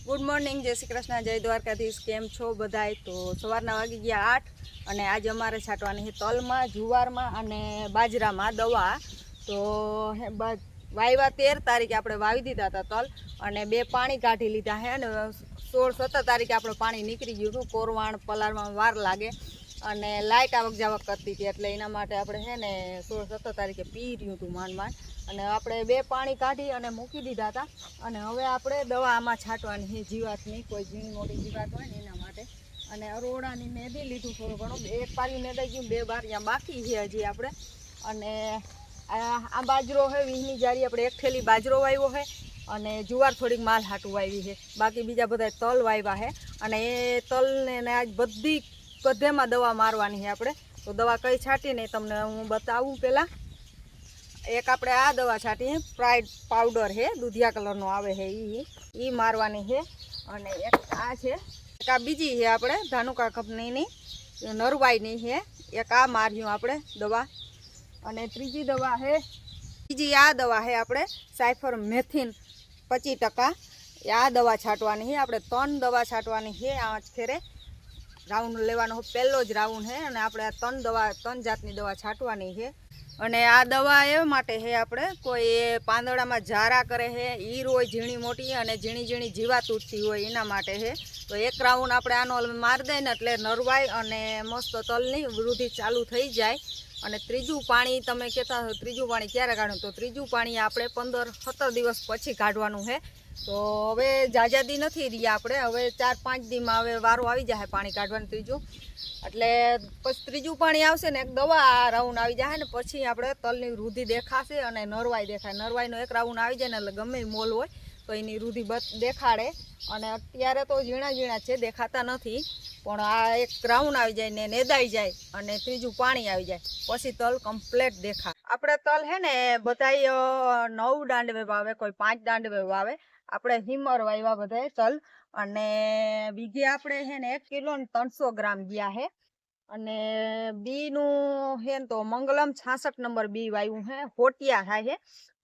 Good morning, જય શ્રી કૃષ્ણ, જય દ્વારકાધીશ। કેમ છો બધાય? તો સવારના વાગી ગયા 8 અને આજે અમારે છાંટવાની છે તલમાં, જુવારમાં અને બાજરામાં દવા। તો વાવ્યા 13 તારીખે આપણે વાવી દીધા હતા તલ અને 2 પાણી કાઢી લીધા છે અને 16-17 તારીખે આપણે પાણી નીકળી ગયું હતું। કોરવાણ પલાળવામાં વાર લાગે અને લાઇટ આવક જાવક કરતી હતી એટલે એના માટે આપણે છે ને 16-17 તારીખે પી રહ્યું હતું માંડ અને આપણે 2 પાણી કાઢી અને મૂકી દીધા હતા અને હવે આપણે દવા આમાં છાંટવાની છે જીવાતની, કોઈ ઝીણી મોટી જીવાત હોય ને એના માટે। અને અરોડાની મેદી લીધું થોડું ઘણું, 1 પારી મેદાઈ ગયું, 2 બારિયા બાકી છે હજી આપણે। અને આ બાજરો છે વીસની જારી, આપણે 1 થેલી બાજરો વાવ્યો છે અને જુવાર થોડીક માલ હાટું વાવી છે, બાકી બીજા બધા તલ વાવ્યા છે અને એ તલને આજ બધેમાં દવા મારવાની છે આપણે। તો દવા કઈ છાંટીને તમને હું બતાવું। પહેલાં એક આપણે આ દવા છાંટી, પ્રાઇડ પાવડર છે, દૂધિયા કલરનો આવે છે, એ મારવાની છે। અને એક આ છે, એક આ બીજી છે આપણે ધાનુકા કંપનીની નરવાઈની છે, એક આ માર્યું આપણે દવા। અને ત્રીજી દવા છે, બીજી આ દવા છે આપણે સાયફર મેથિન 25%, આ દવા છાંટવાની છે આપણે। 3 દવા છાંટવાની છે આ ફેરે, રાઉન્ડ લેવાનો પહેલો જ રાઉન્ડ છે અને આપણે આ 3 જાતની દવા છાંટવાની છે। અને આ દવા એ માટે છે આપણે કોઈ પાંદડામાં ઝારા કરે છે, ઈર હોય ઝીણી મોટી અને ઝીણી ઝીણી જીવાત ઉઠતી હોય એના માટે છે। તો 1 રાઉન્ડ આપણે આનો મારી દઈએ ને એટલે નરવાઈ અને મસ્ત તલની વૃદ્ધિ ચાલુ થઈ જાય। અને ત્રીજું પાણી તમે કહેતા હો ત્રીજું પાણી ક્યારે કાઢવું, તો ત્રીજું પાણી આપણે 15-17 દિવસ પછી કાઢવાનું છે। તો હવે જાજાદી નથી રહ્યા આપણે, હવે 4-5 દીમાં હવે વારો આવી જાય પાણી કાઢવાનું ત્રીજું, એટલે પછી ત્રીજું પાણી આવશે ને એક દવા રાઉન્ડ આવી જાય ને પછી આપણે તલની વૃદ્ધિ દેખાશે અને નરવાઈ દેખાય। નરવાઈનો 1 રાઉન્ડ આવી જાય ને એટલે ગમે મોલ હોય તો એની વૃદ્ધિ દેખાડે। અને અત્યારે તો ઝીણા ઝીણા છે, દેખાતા નથી, પણ આ 1 રાઉન્ડ આવી જાય ને નેદાઈ જાય અને ત્રીજું પાણી આવી જાય પછી તલ કમ્પ્લેટ દેખાય। આપણે તલ છે ને બધાય 9 દાંડવે વાવે, કોઈ 5 દાંડવે વાવે, આપણે હિમર વાવ્યા બધાય તલ અને બીજે આપણે છે ને 1 કિલો ને 300 ગ્રામ ગયા છે। અને બીનું છે ને તો મંગલમ 66 નંબર બી વાવ્યું છે, હોટિયા થાય છે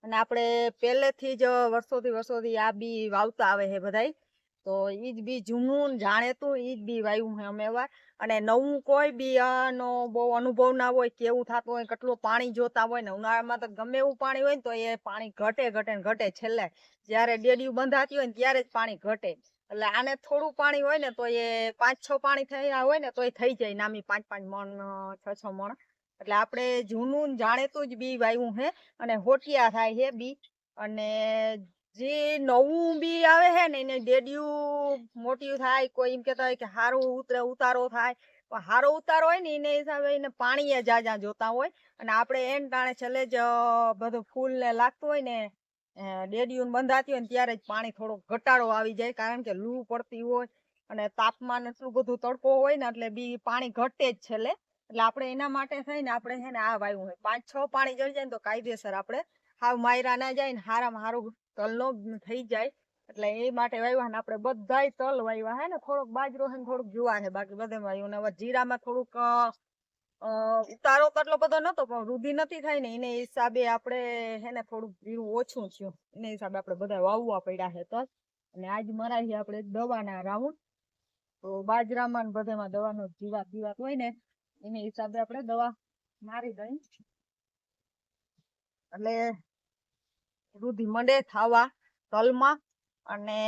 અને આપણે પહેલેથી જ વર્ષોથી આ બી વાવતા આવે છે બધાય। તો એ જ બી જૂનું જાણેતું એ જ બી વાવ્યું છે અમે વાર। અને નવું કોઈ બી આનો બહુ અનુભવ ના હોય, કેવું થતું હોય, કેટલું પાણી જોતા હોય ને, ઉનાળામાં તો ગમે એવું પાણી હોય ને તો એ પાણી ઘટે છેલ્લે જ્યારે ડેડિયું બંધાતી હોય ને ત્યારે જ પાણી ઘટે। એટલે આને થોડું પાણી હોય ને તો એ 5-6 પાણી થયા હોય ને તો એ થઈ જાય નામી 5-5 મણ 6-6 મણ। એટલે આપણે જૂનું જાણેતું જ બી વાવ્યું છે અને હોટિયા થાય છે બી। અને જે નવું બી આવે છે ને એને ડેડિયું મોટી થાય, કોઈ એમ કહેતા હોય કે સારું ઉતારો થાય, પણ સારો ઉતારો હોય ને એને હિસાબે એને પાણી જાજા જોતા હોય અને આપણે એન ટાણે છેલ્લે જ બધું ફૂલ ને લાગતું હોય ને ડેડિયું બંધાતી હોય ને ત્યારે જ પાણી થોડો ઘટાડો આવી જાય, કારણ કે લૂ પડતી હોય અને તાપમાન એટલું બધું તડકો હોય ને એટલે બી પાણી ઘટે જ છેલ્લે। એટલે આપણે એના માટે થઈને આપણે છે ને આ વાવ્યું હોય, 5-6 પાણી જળી જાય ને તો કાયદેસર આપણે હાવ માયરા ના જાય ને હારામાં હારું તલનો થઈ જાય, એટલે એ માટે વાવ્યા ને આપણે બધાય તલ વાવ્યા હે ને, થોડોક બાજરો છે ને થોડુંક જુવાર છે, બાકી બધે વાવ્યું। ને હવે જીરામાં થોડુંક ઉતારો તો એટલો બધો નતો પણ વૃદ્ધિ નથી થાય ને એને હિસાબે આપણે છે ને થોડુંક જીરું ઓછું થયું, એને હિસાબે આપણે બધા વાવવા પડ્યા છે તલ। અને આજ મરાઈએ આપણે દવાના રાઉન્ડ, તો બાજરામાં ને બધામાં દવાનો જીવાત હોય ને એને હિસાબે આપણે દવા મારી દઈ એટલે વૃદ્ધિ મંડે થવા તલમાં। અને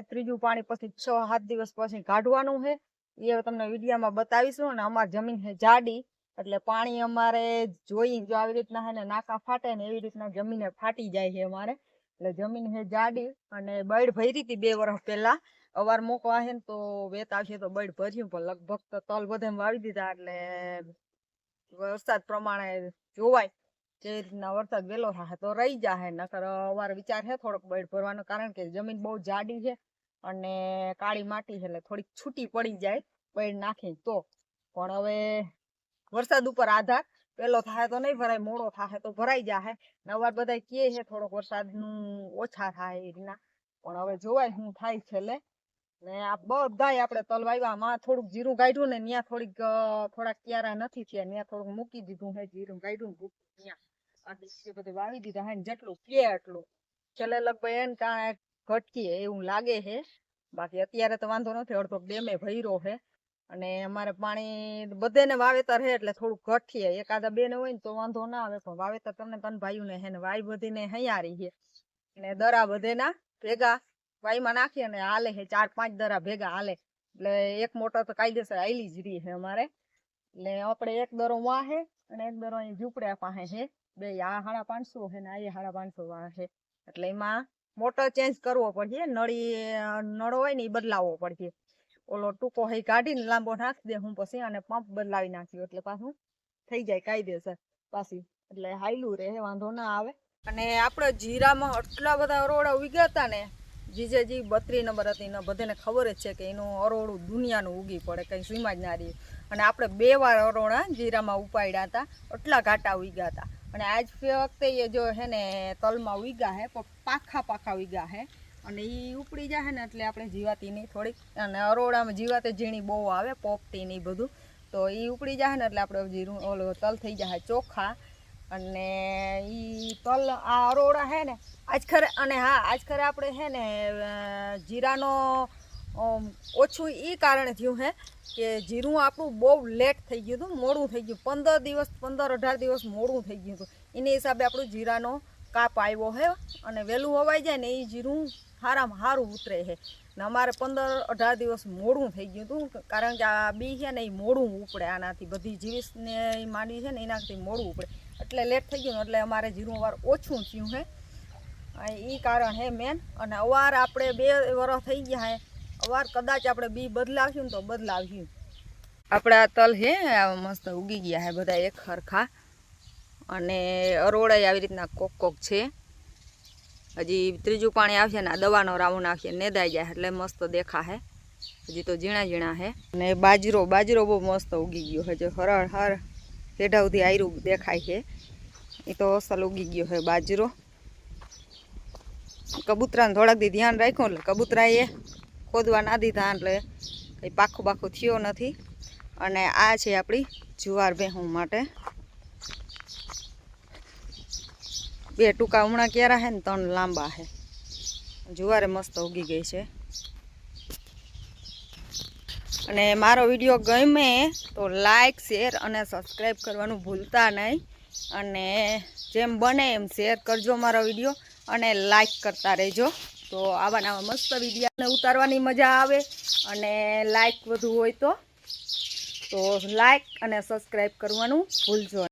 ત્રીજું પાણી પછી 6-7 દિવસ પછી કાઢવાનું છે, એ તમને વિડીયોમાં બતાવીશું। અને અમારી જમીન છે જાડી એટલે પાણી અમારે જોઈ જો આવી રીતના છે ને નાકા ફાટે ને એવી રીતના જમીને ફાટી જાય છે અમારે, એટલે જમીન છે જાડી। અને બળ ભરી હતી 2 વર્ષ પહેલા, અવાર મોકવા છે ને તો વેત આવશે તો બળ ભર્યું, પણ લગભગ તો તલ બધે વાવી દીધા એટલે વરસાદ પ્રમાણે જોવાય જે રીતના વરસાદ વહેલો થાય તો રહી જાય, નકર અમારો વિચાર છે થોડોક બળ ભરવાનો, કારણ કે જમીન બહુ જાડી છે અને કાળી માટી છે એટલે થોડીક છૂટી પડી જાય બળ નાખી તો। પણ હવે વરસાદ ઉપર આધાર, પેલો થાય તો નહીં ભરાય, મોડો થાય તો ભરાઈ જાય। નવાર બધા કહે છે થોડોક વરસાદનું ઓછા થાય એ રીતના, પણ હવે જોવાય શું થાય છેલ્લે। ને આ બધાય આપણે તલ વાવ્યા, માં થોડુંક જીરું કાઢ્યું ને ત્યાં થોડાક ક્યારા નથી થયા, ત્યાં થોડુંક મૂકી દીધું છે જીરું કાઢ્યું ને ત્યાં આ દિવસે બધું વાવી દીધા હે, જેટલું કે એટલું છેલ્લે લગભગ એને કારણે ઘટકીએ એવું લાગે છે। બાકી અત્યારે તો વાંધો નથી, અડધો ડેમે ભર્યો છે અને અમારે પાણી બધેને વાવેતર છે એટલે થોડુંક ઘટીએ, એકાદા બેને હોય ને તો વાંધો ના આવે, પણ વાવેતર તમને ત્રણ ભાઈઓને હે ને વાઈ બધીને હૈયારી છે અને દરા બધેના ભેગા વાઈમાં નાખી અને હાલે છે, 4-5 દરા ભેગા હાલે, એટલે એક મોટર તો કાયદેસર આયલી જ રહી છે અમારે, એટલે આપણે એક દરો વાહે અને એક દરો અહીં ઝૂંપડ્યા પાસે છે, બે આ 550 છે ને આ 550 વાહ છે, એટલે એમાં મોટર ચેન્જ કરવો પડશે, નળો હોય ને એ બદલાવવો પડશે, ઓલો ટૂંકો હઈ કાઢીને લાંબો નાખી દે હું પછી અને પંપ બદલાવી નાખ્યું એટલે પાછું થઈ જાય કાયદેસર પાછી, એટલે હાયલું રહે, વાંધો ના આવે. અને આપણે જીરામાં આટલા બધા અરોડા ઉગ્યા હતા ને, જીજેજી 32 નંબર હતી ને બધાને ખબર જ છે કે એનું અરોડું દુનિયાનું ઉગી પડે, કંઈ સીમા જ ના રહી, અને આપણે 2 વાર અરોડા જીરામાં ઉપાડ્યા હતા, આટલા ઘાટા ઉગ્યા હતા. અને આજ વખતે એ જો હે ને તલમાં ઉગ્યા હે, પણ પાખા ઉગ્યા હે, અને એ ઉપડી જાય ને એટલે આપણે જીવાતીની થોડીક, અને અરોડામાં જીવાતે ઝીણી બહુ આવે, પોપટી ને બધું, તો એ ઉપડી જાય ને એટલે આપણે જીરું ઓલો તલ થઈ જાય ચોખ્ખા. અને એ તલ આ અરોડા હે ને આજ ખરે, અને હા આજ ખરે આપણે હે ને જીરાનો ઓછું એ કારણે થયું હે કે જીરું આપણું બહુ લેટ થઈ ગયું હતું, મોડું થઈ ગયું, 15-18 દિવસ મોડું થઈ ગયું હતું, એની હિસાબે આપણું જીરાનો કાપ આવ્યો હે, અને વહેલું વવાઈ જાય ને એ જીરું સારામાં સારું ઉતરે છે, ને અમારે 15-18 દિવસ મોડું થઈ ગયું હતું, કારણ કે આ બી છે ને એ મોડું ઉપડે, આનાથી બધી જીવીસને એ માંડી છે ને એનાથી મોડું ઉપડે, એટલે લેટ થઈ ગયું, એટલે અમારે જીરું અવાર ઓછું થયું છે, એ કારણ હે મેન. અને અવાર આપણે 2 વર્ષ થઈ ગયા હે, અવાર કદાચ આપણે બી બદલાવ્યું ને તો બદલાવ્યું. આપણે આ તલ હે મસ્ત ઉગી ગયા હે બધા એક હરખા, અને અરોડા આવી રીતના કોક છે, હજી ત્રીજું પાણી આવશે ને આ દવાનો રાઉન્ડ આવશે, નેદાઈ જાય એટલે મસ્ત દેખાશે, હજી તો ઝીણા હે. અને બાજરો બહુ મસ્ત ઉગી ગયો છે, જો હર હેઠા સુધી આયરું દેખાય છે, એ તો અસલ ઉગી ગયો છે બાજરો. કબૂતરાને થોડાક દી ધ્યાન રાખ્યું એટલે કબૂતરાએ ખોદવા ના દીધા, એટલે કંઈ પાખું થયો નથી. અને આ છે આપણી જુવાર ભેહું માટે, 2 ટૂંકા હમણાં ક્યારા હે ને 3 લાંબા હે, જુવારે મસ્ત ઉગી ગઈ છે. અને મારો વિડીયો ગમે તો લાઈક, શેર અને સબસ્ક્રાઈબ કરવાનું ભૂલતા નહીં, અને જેમ બને એમ શેર કરજો મારો વિડીયો, અને લાઈક કરતા રહેજો, તો આવા મસ્ત વિડીયોને ઉતારવાની મજા આવે. અને લાઈક વધુ હોય તો લાઈક અને સબસ્ક્રાઈબ કરવાનું ભૂલજો.